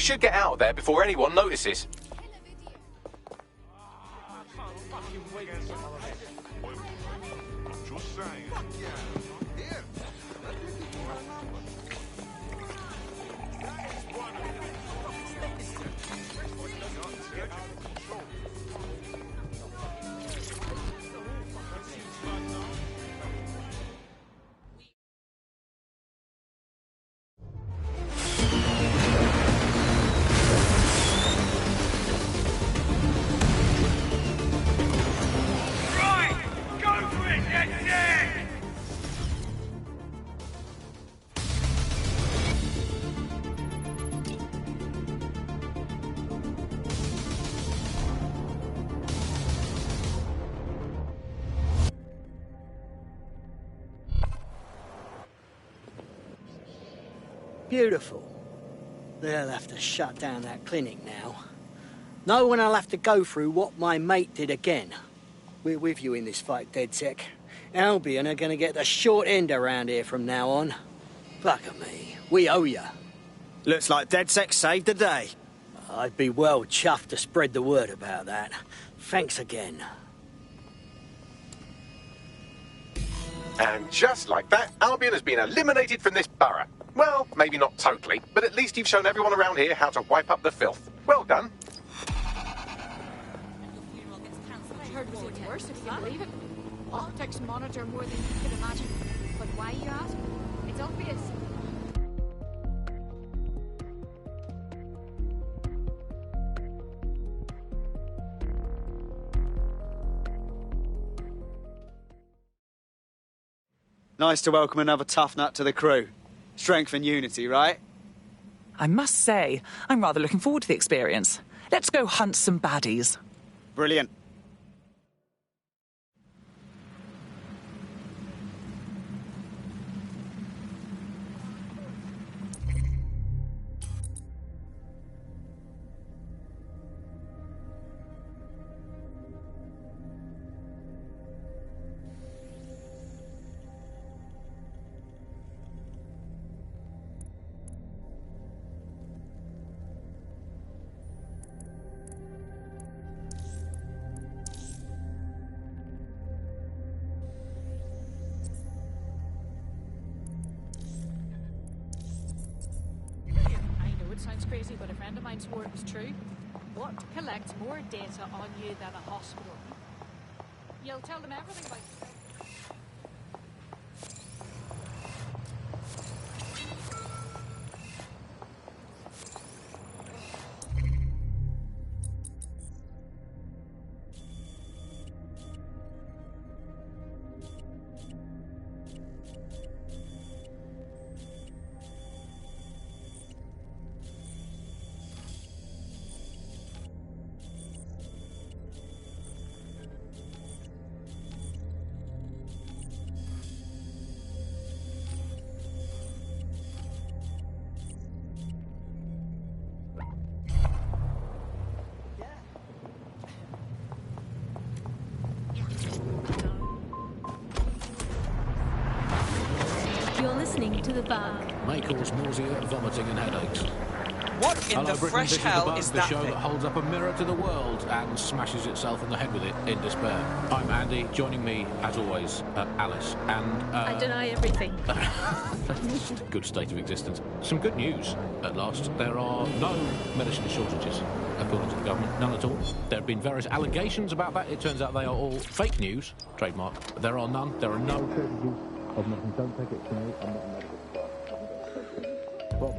should get out of there before anyone notices. Beautiful. They'll have to shut down that clinic now. No one will have to go through what my mate did again. We're with you in this fight, DedSec. Albion are going to get the short end around here from now on. Fuck me. We owe you. Looks like DedSec saved the day. I'd be well chuffed to spread the word about that. Thanks again. And just like that, Albion has been eliminated from this borough. Well, maybe not totally, but at least you've shown everyone around here how to wipe up the filth. Well done. I heard it was even worse, if you can believe it. Optics monitor more than you could imagine. But why, you ask? It's obvious. Nice to welcome another tough nut to the crew. Strength and unity, right? I must say, I'm rather looking forward to the experience. Let's go hunt some baddies. Brilliant. Sounds crazy, but a friend of mine swore it was true. What collects more data on you than a hospital? You'll tell them everything about yourself. You're listening to The Bug. May cause nausea, vomiting and headaches. What in Hello, the Britain, fresh this hell is is The that show thing? that holds up a mirror to the world and smashes itself in the head with it in despair. I'm Andy, joining me, as always, Alice, and... I deny everything. Good state of existence. Some good news, at last. There are no medicine shortages, according to the government. None at all. There have been various allegations about that. It turns out they are all fake news. Trademark. There are none. There are no shortages of medicine. Don't take it from me. I'm not a medical staff. Well,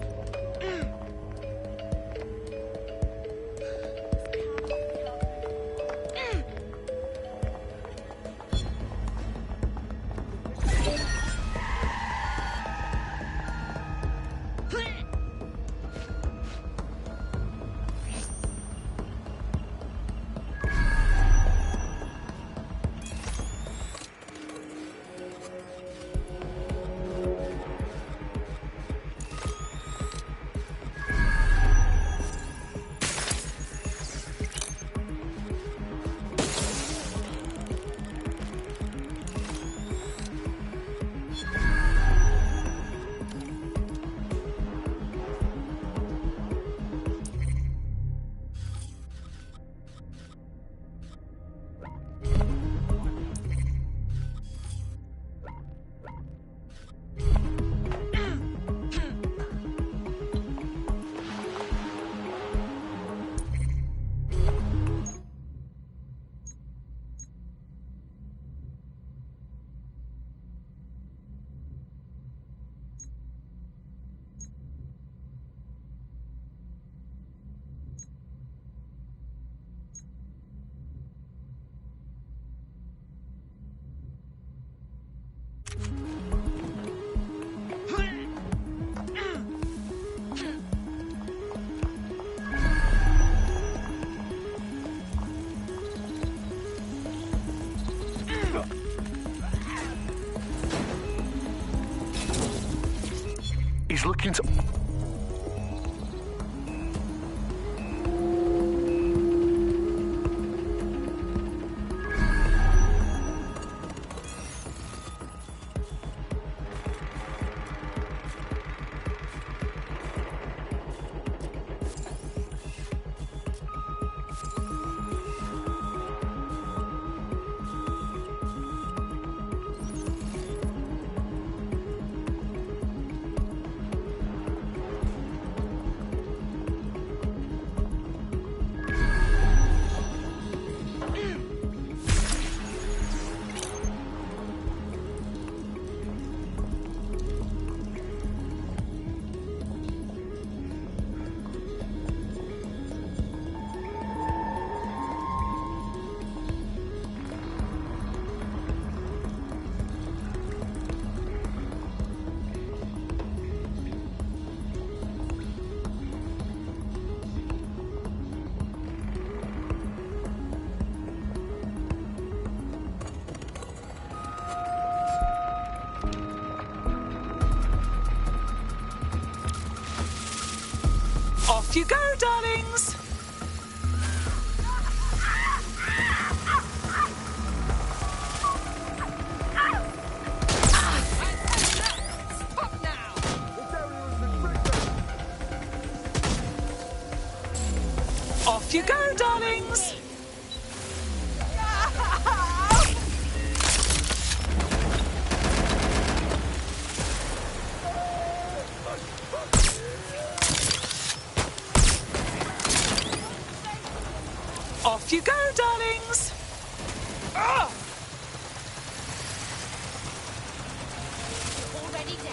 looking to... Off you go, darlings! Off you go, darlings! Off you go, darlings! Ah! Already dead.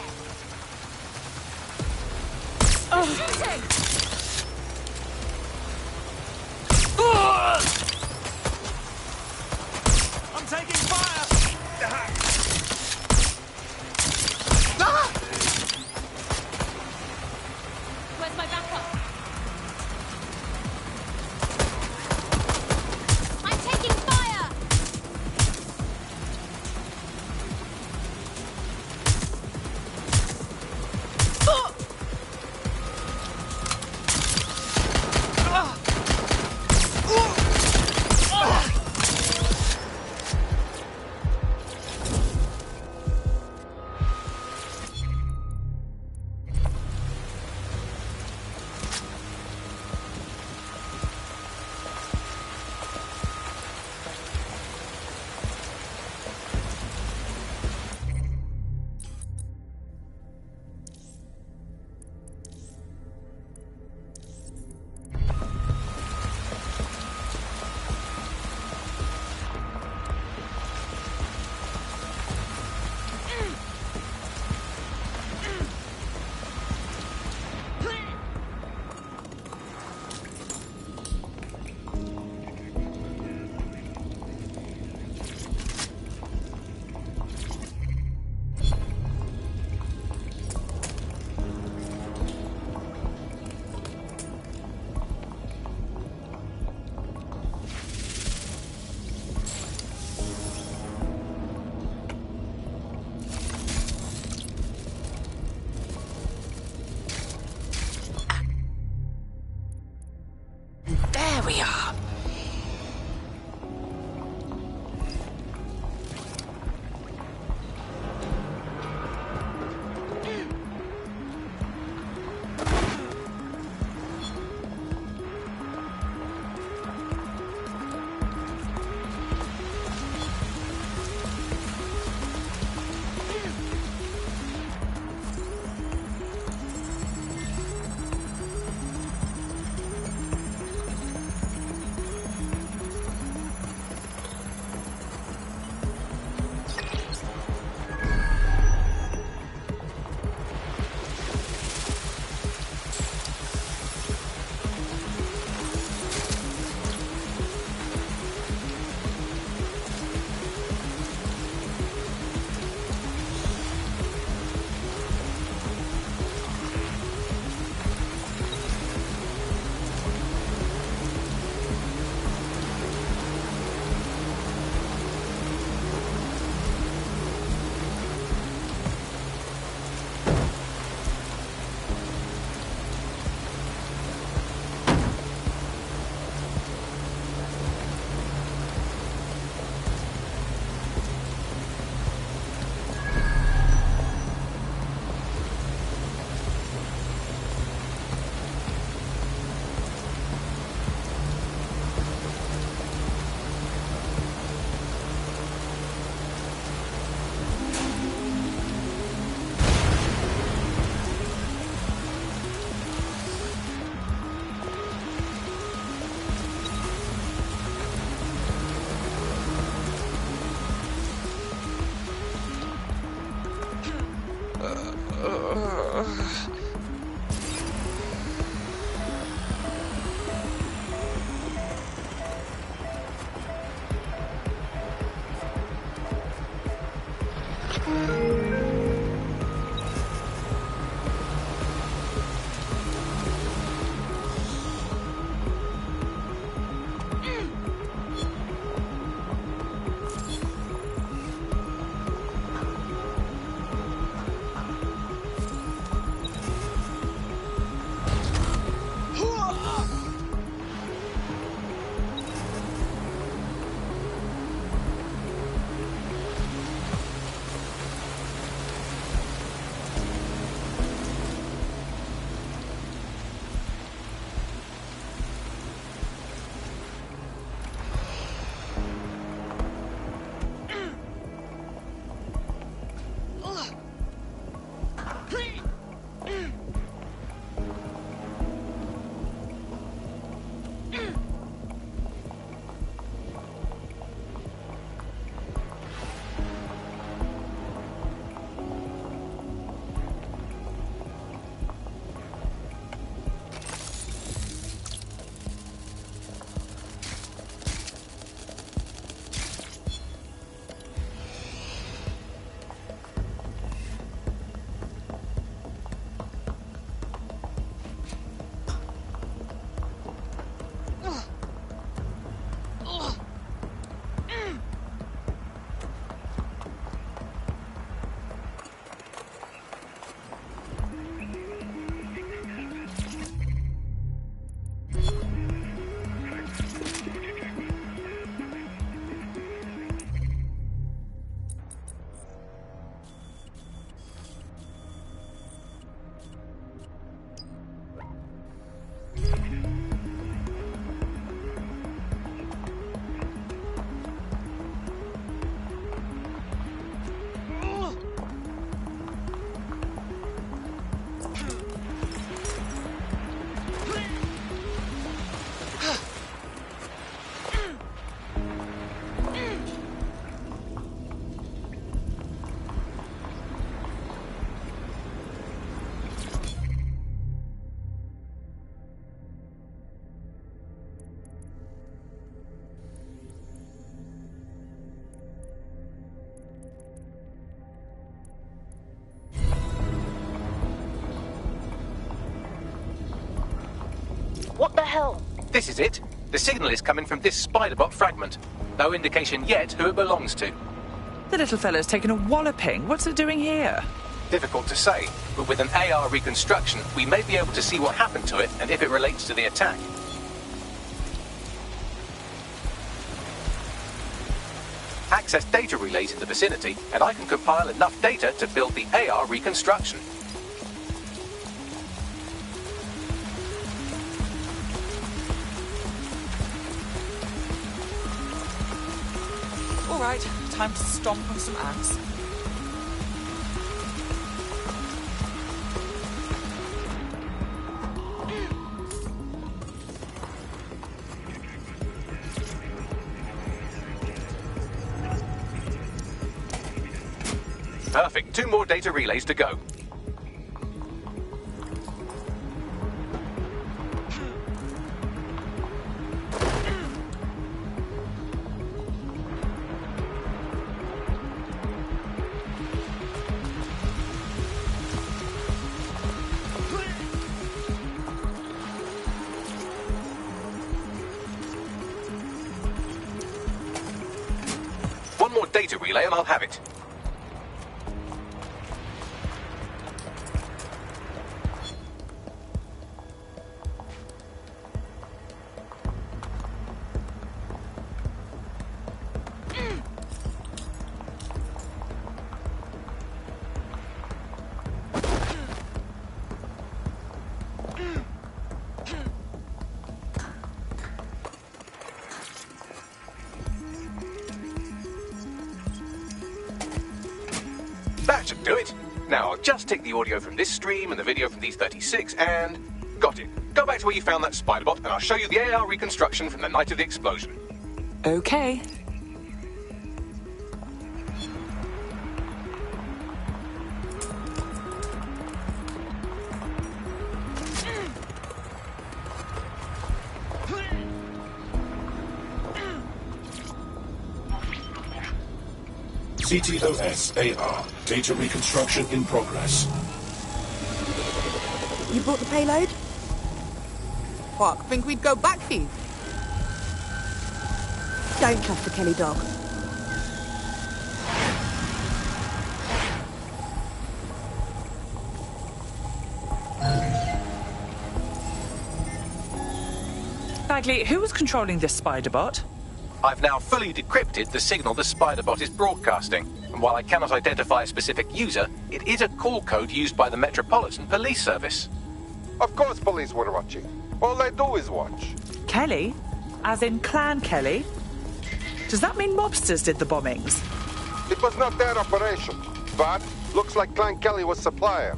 Ah! I'm taking fire! Where's my backup? I'm taking fire! What the hell? This is it. The signal is coming from this Spiderbot fragment. No indication yet who it belongs to. The little fellow's taken a walloping. What's it doing here? Difficult to say, but with an AR reconstruction, we may be able to see what happened to it and if it relates to the attack. Access data relays in the vicinity, and I can compile enough data to build the AR reconstruction. All right, time to stomp on some ants. Perfect. 2 more data relays to go. One more data relay and I'll have it. That should do it. Now I'll just take the audio from this stream and the video from these 36 and... got it. Go back to where you found that Spiderbot and I'll show you the AR reconstruction from the night of the explosion. Okay. CTOS-AR. Data reconstruction in progress. You brought the payload? Fuck, think we'd go back here? Don't trust the Kelly dog. Bagley, who was controlling this spider bot? I've now fully decrypted the signal the spider bot is broadcasting, and while I cannot identify a specific user, it is a call code used by the Metropolitan Police Service. Of course police were watching. All they do is watch. Kelly? As in Clan Kelly? Does that mean mobsters did the bombings? It was not their operation, but looks like Clan Kelly was supplier.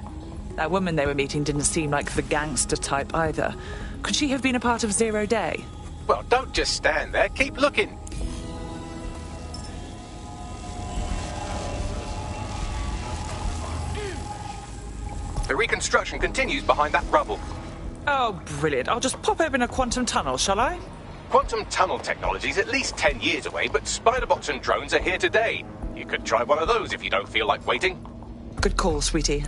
That woman they were meeting didn't seem like the gangster type either. Could she have been a part of Zero Day? Well, don't just stand there, keep looking. The reconstruction continues behind that rubble. Oh, brilliant. I'll just pop open a quantum tunnel, shall I? Quantum tunnel technology is at least 10 years away, but spiderbots and drones are here today. You could try one of those if you don't feel like waiting. Good call, sweetie.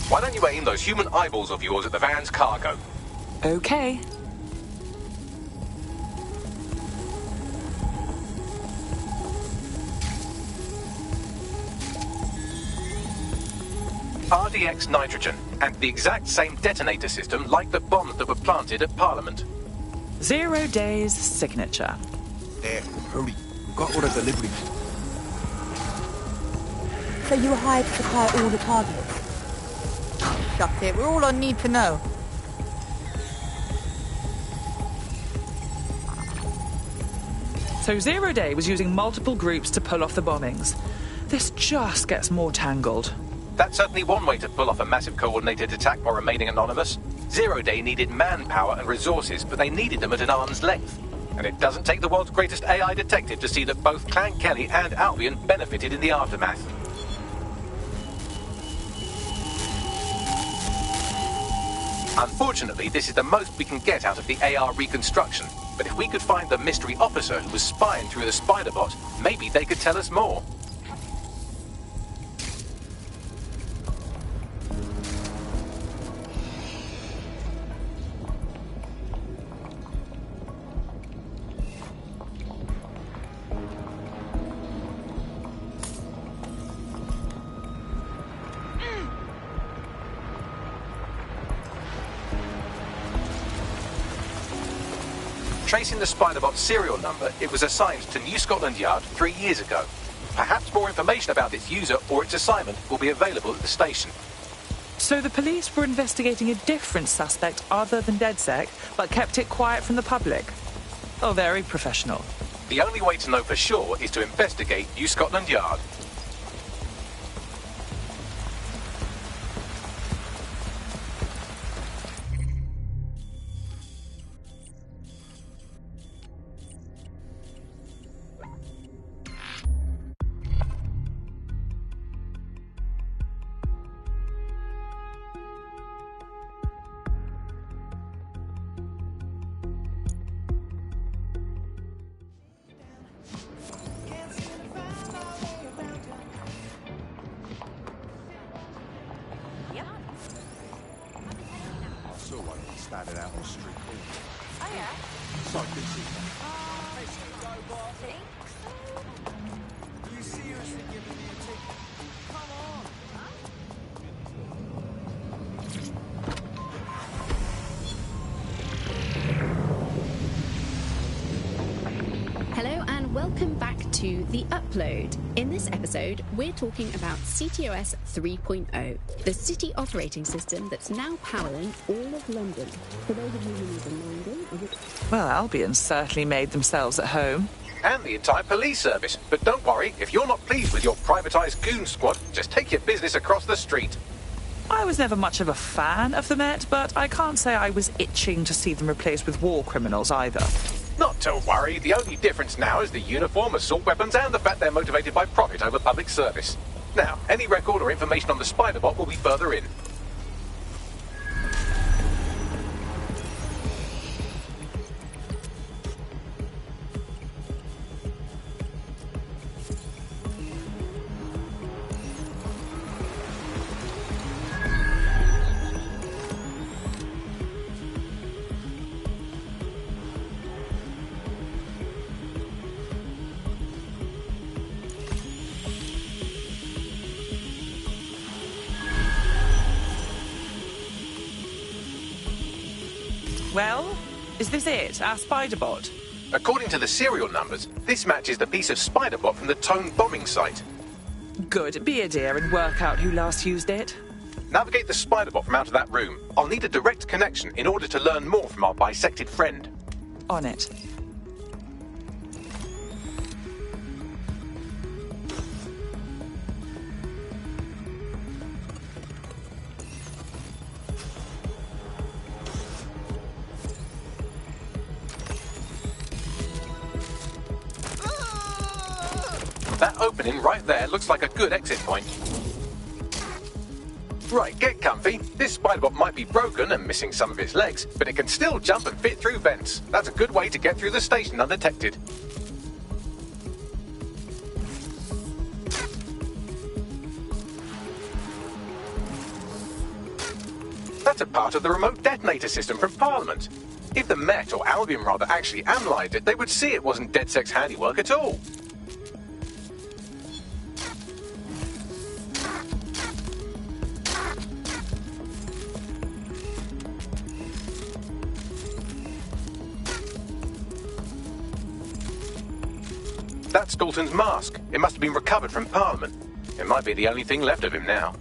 Why don't you aim those human eyeballs of yours at the van's cargo? Okay. RDX nitrogen, and the exact same detonator system like the bombs that were planted at Parliament. 0 Day's signature. There, hurry. We've got all the deliveries. So you were hired to supply all the targets? That's it, we're all on need to know. So 0 Day was using multiple groups to pull off the bombings. This just gets more tangled. That's certainly one way to pull off a massive coordinated attack while remaining anonymous. 0 Day needed manpower and resources, but they needed them at an arm's length. And it doesn't take the world's greatest AI detective to see that both Clan Kelly and Albion benefited in the aftermath. Unfortunately, this is the most we can get out of the AR reconstruction, but if we could find the mystery officer who was spying through the spider bot, maybe they could tell us more. Tracing the Spiderbot's serial number, it was assigned to New Scotland Yard 3 years ago. Perhaps more information about its user or its assignment will be available at the station. So the police were investigating a different suspect other than DedSec, but kept it quiet from the public. Oh, very professional. The only way to know for sure is to investigate New Scotland Yard. Started out on street corner. Oh, yeah? So busy. You seriously giving me a ticket? Come on! Hello and welcome back to The Upload. In this episode, we're talking about CTOS 3.0, the city operating system that's now powering all of London. For those of you who need reminding, Well, Albion certainly made themselves at home. and the entire police service. But don't worry, if you're not pleased with your privatised goon squad, just take your business across the street. I was never much of a fan of the Met, but I can't say I was itching to see them replaced with war criminals either. Not to worry, the only difference now is the uniform, assault weapons, and the fact they're motivated by profit over public service. Now, any record or information on the Spider-Bot will be further in. Well, is this it, our Spider-Bot? According to the serial numbers, this matches the piece of Spider-Bot from the Tone bombing site. Good. Be a dear and work out who last used it. Navigate the Spider-Bot from out of that room. I'll need a direct connection in order to learn more from our bisected friend. On it. That opening right there looks like a good exit point. Right, get comfy. This Spider-Bot might be broken and missing some of its legs, but it can still jump and fit through vents. That's a good way to get through the station undetected. That's a part of the remote detonator system from Parliament. If the Met, or Albion rather, actually analysed it, they would see it wasn't DedSec's handiwork at all. That's Dalton's mask. It must have been recovered from Parliament. It might be the only thing left of him now.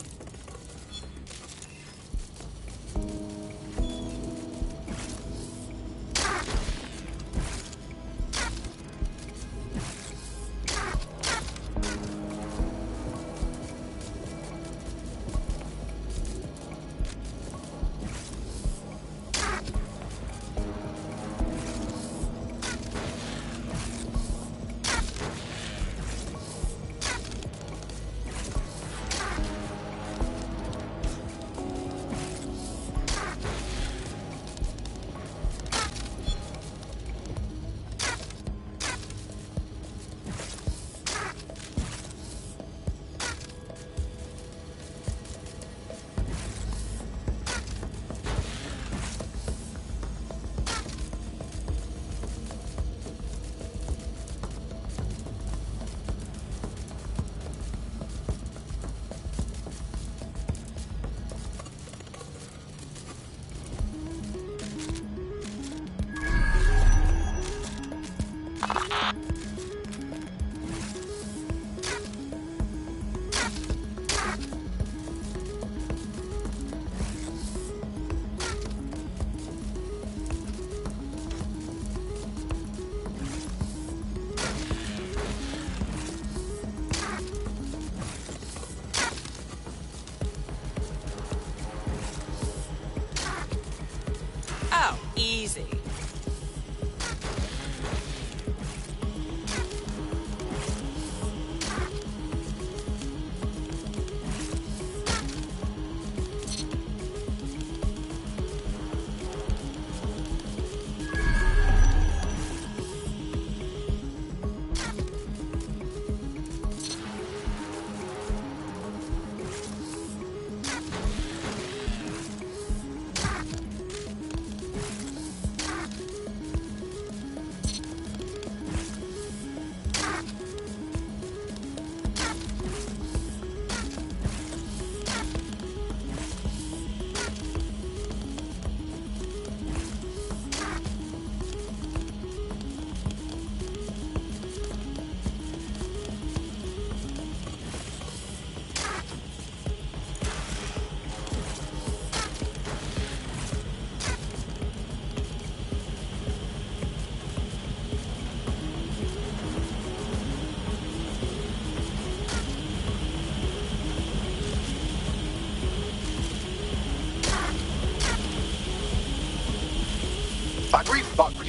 Easy.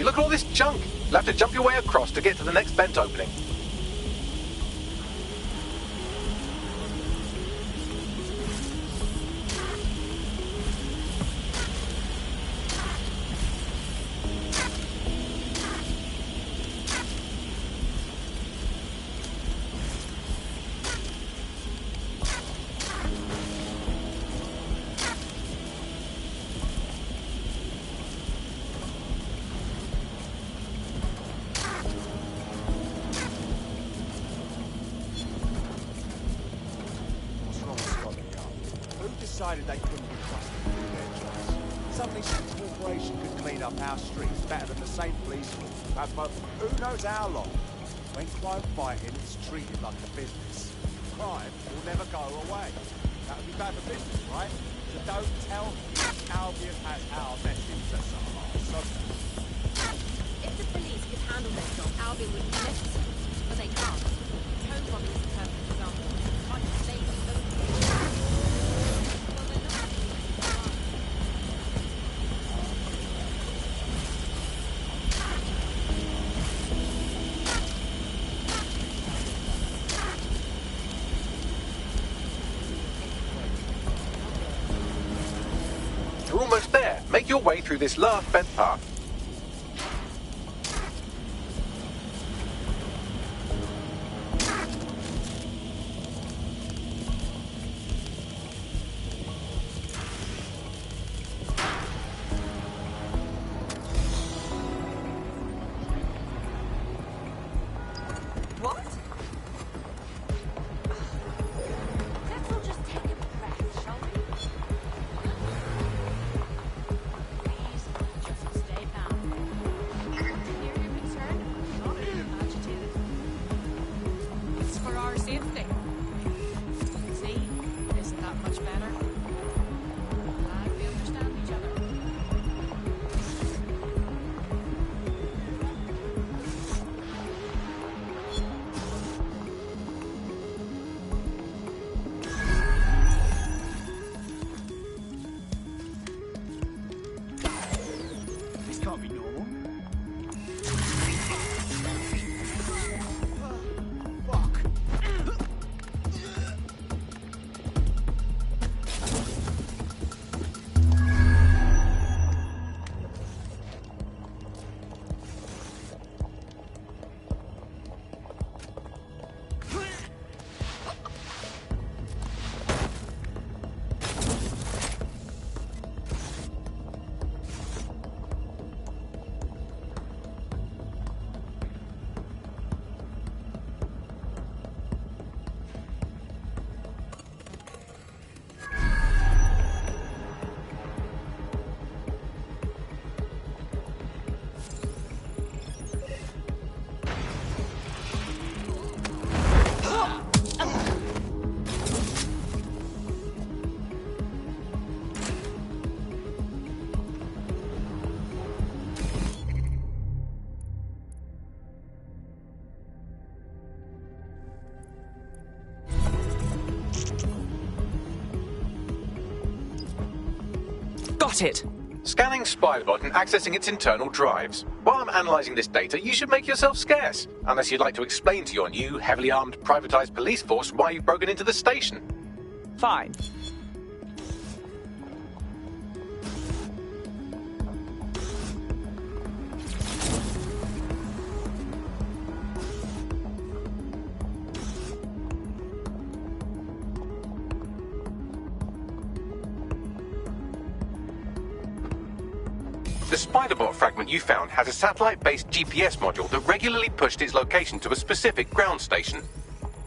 you, look at all this junk. You'll have to jump your way across to get to the next vent opening. Decided they couldn't be trusted to do their jobs. Suddenly some corporation could clean up our streets better than the same police force. But who knows how long? When crime fighting is treated like a business, crime will never go away. That would be bad for business, right? So don't tell me Albion has our best interests at heart. If the police could handle their job, Albion would be necessary, but they can't. Code bombing is a perfect example. Like the same You're almost there. Make your way through this last vent path. What? Let's all just take a breath, shall we? Please, just stay calm. To hear your concern, not agitated. It's for our safety. See? Isn't that much better? Glad we understand each other. This can't be normal. Fuck. Got it! Scanning Spiderbot and accessing its internal drives. While I'm analysing this data, you should make yourself scarce. Unless you'd like to explain to your new, heavily armed, privatised police force why you've broken into the station. Fine. The Spiderbot fragment you found has a satellite-based GPS module that regularly pushed its location to a specific ground station.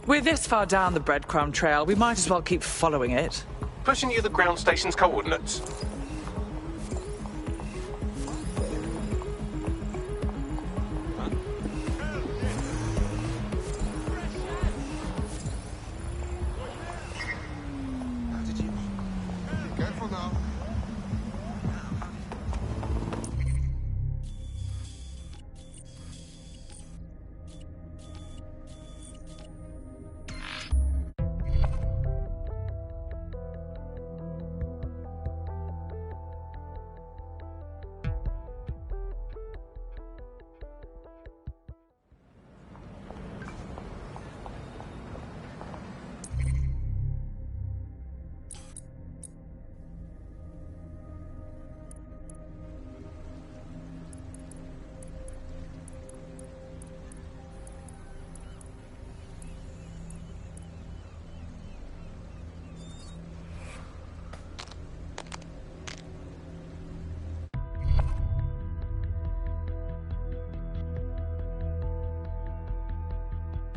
We're this far down the breadcrumb trail, we might as well keep following it. Pushing you the ground station's coordinates. Careful now.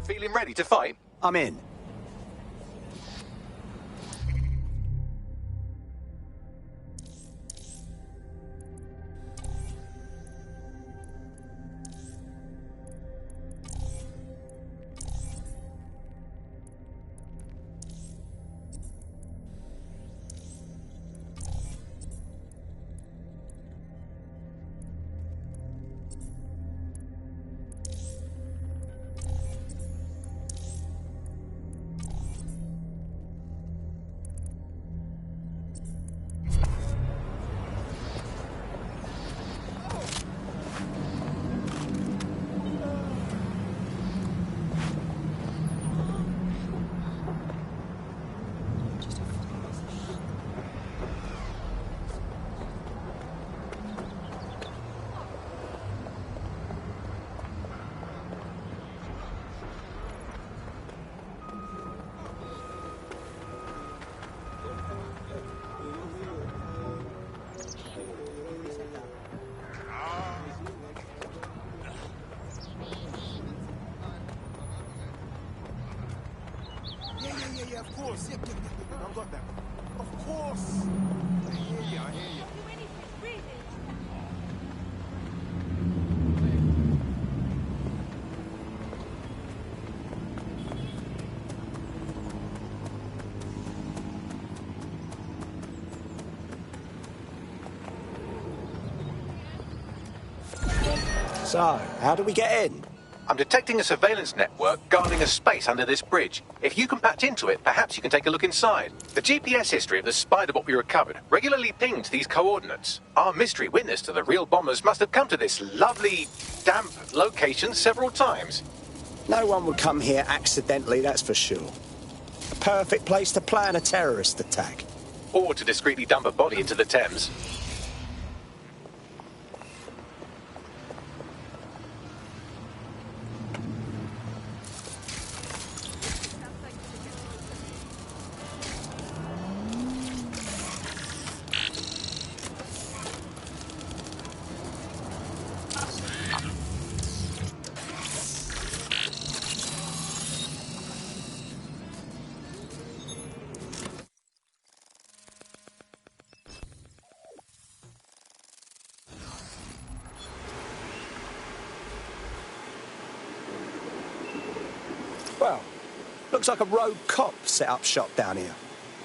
Feeling ready to fight? I'm in. Yeah, of course. Yeah, I've got that. Of course. I hear you. So, how do we get in? I'm detecting a surveillance network guarding a space under this bridge. If you can patch into it, perhaps you can take a look inside. The GPS history of the spider bot we recovered regularly pinged these coordinates. Our mystery witness to the real bombers must have come to this lovely, damp location several times. No one would come here accidentally, that's for sure. A perfect place to plan a terrorist attack. Or to discreetly dump a body into the Thames. Well, looks like a rogue cop set up shop down here.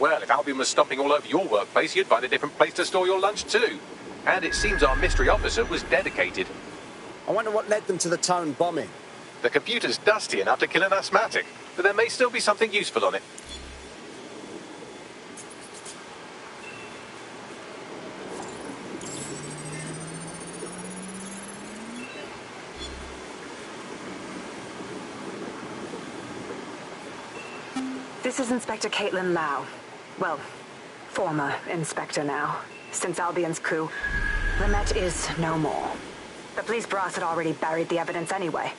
Well, if Albion was stomping all over your workplace, you'd find a different place to store your lunch too. And it seems our mystery officer was dedicated. I wonder what led them to the Tone bombing. The computer's dusty enough to kill an asthmatic, but there may still be something useful on it. This is Inspector Caitlin Lau. Well, former inspector now. Since Albion's coup, the Met is no more. The police brass had already buried the evidence anyway.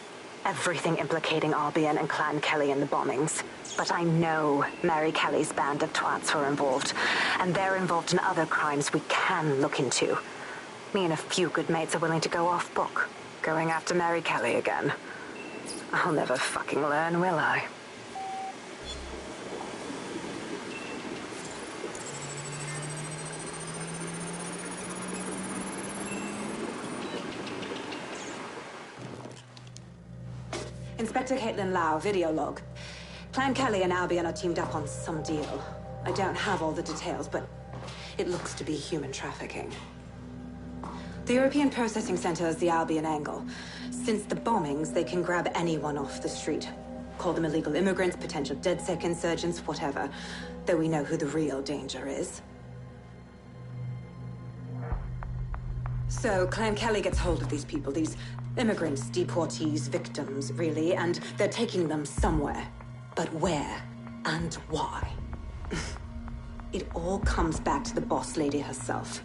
Everything implicating Albion and Clan Kelly in the bombings. But I know Mary Kelly's band of twats were involved, and they're involved in other crimes we can look into. Me and a few good mates are willing to go off book, going after Mary Kelly again. I'll never fucking learn, will I? Inspector Caitlin Lau, video log. Clan Kelly and Albion are teamed up on some deal. I don't have all the details, but it looks to be human trafficking. The European Processing Center is the Albion angle. Since the bombings, they can grab anyone off the street. Call them illegal immigrants, potential DedSec insurgents, whatever. Though we know who the real danger is. So, Clan Kelly gets hold of these people, these immigrants, deportees, victims, really, and they're taking them somewhere. But where and why? It all comes back to the boss lady herself.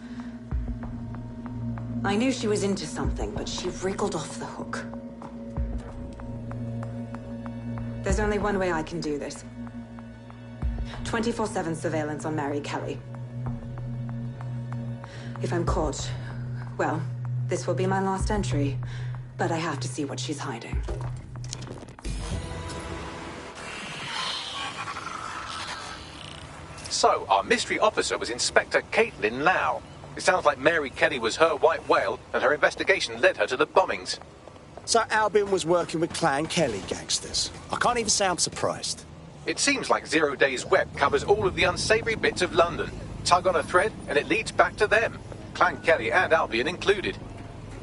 I knew she was into something, but she wriggled off the hook. There's only one way I can do this. 24/7 surveillance on Mary Kelly. If I'm caught, well, this will be my last entry. But I have to see what she's hiding. So, our mystery officer was Inspector Caitlin Lau. It sounds like Mary Kelly was her white whale, and her investigation led her to the bombings. So Albion was working with Clan Kelly gangsters. I can't even say I'm surprised. It seems like 0 Day's web covers all of the unsavoury bits of London. Tug on a thread, and it leads back to them. Clan Kelly and Albion included.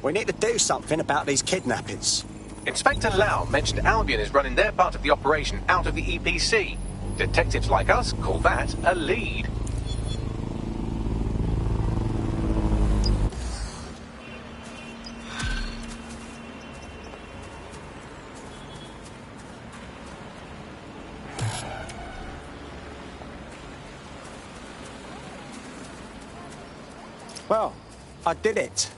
We need to do something about these kidnappings. Inspector Lau mentioned Albion is running their part of the operation out of the EPC. Detectives like us call that a lead. Well, I did it.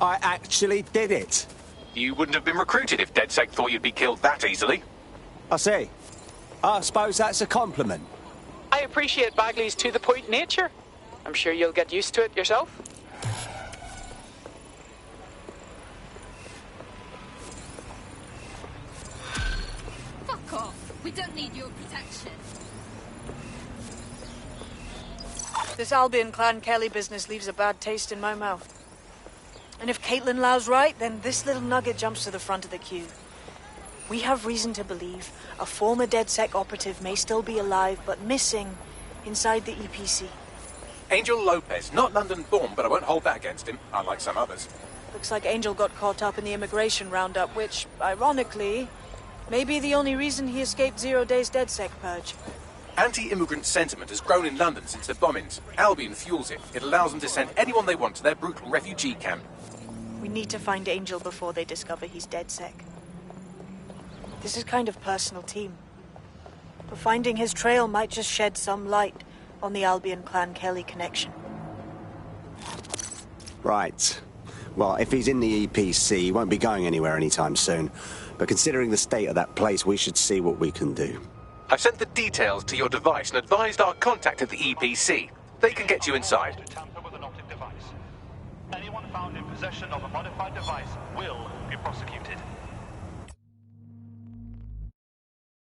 I actually did it. You wouldn't have been recruited if DedSec thought you'd be killed that easily. I see. I suppose that's a compliment. I appreciate Bagley's to-the-point nature. I'm sure you'll get used to it yourself. Fuck off. We don't need your protection. This Albion Clan Kelly business leaves a bad taste in my mouth. And if Caitlin Lau's right, then this little nugget jumps to the front of the queue. We have reason to believe a former DedSec operative may still be alive, but missing inside the EPC. Angel Lopez, not London-born, but I won't hold that against him, unlike some others. Looks like Angel got caught up in the immigration roundup, which, ironically, may be the only reason he escaped 0 Day's DedSec purge. Anti-immigrant sentiment has grown in London since the bombings. Albion fuels it. It allows them to send anyone they want to their brutal refugee camp. We need to find Angel before they discover he's DedSec. This is kind of personal team. But finding his trail might just shed some light on the Albion Clan Kelly connection. Right. Well, if he's in the EPC, he won't be going anywhere anytime soon. But considering the state of that place, we should see what we can do. I've sent the details to your device and advised our contact at the EPC. They can get you inside. Anyone found in possession of a modified device will be prosecuted.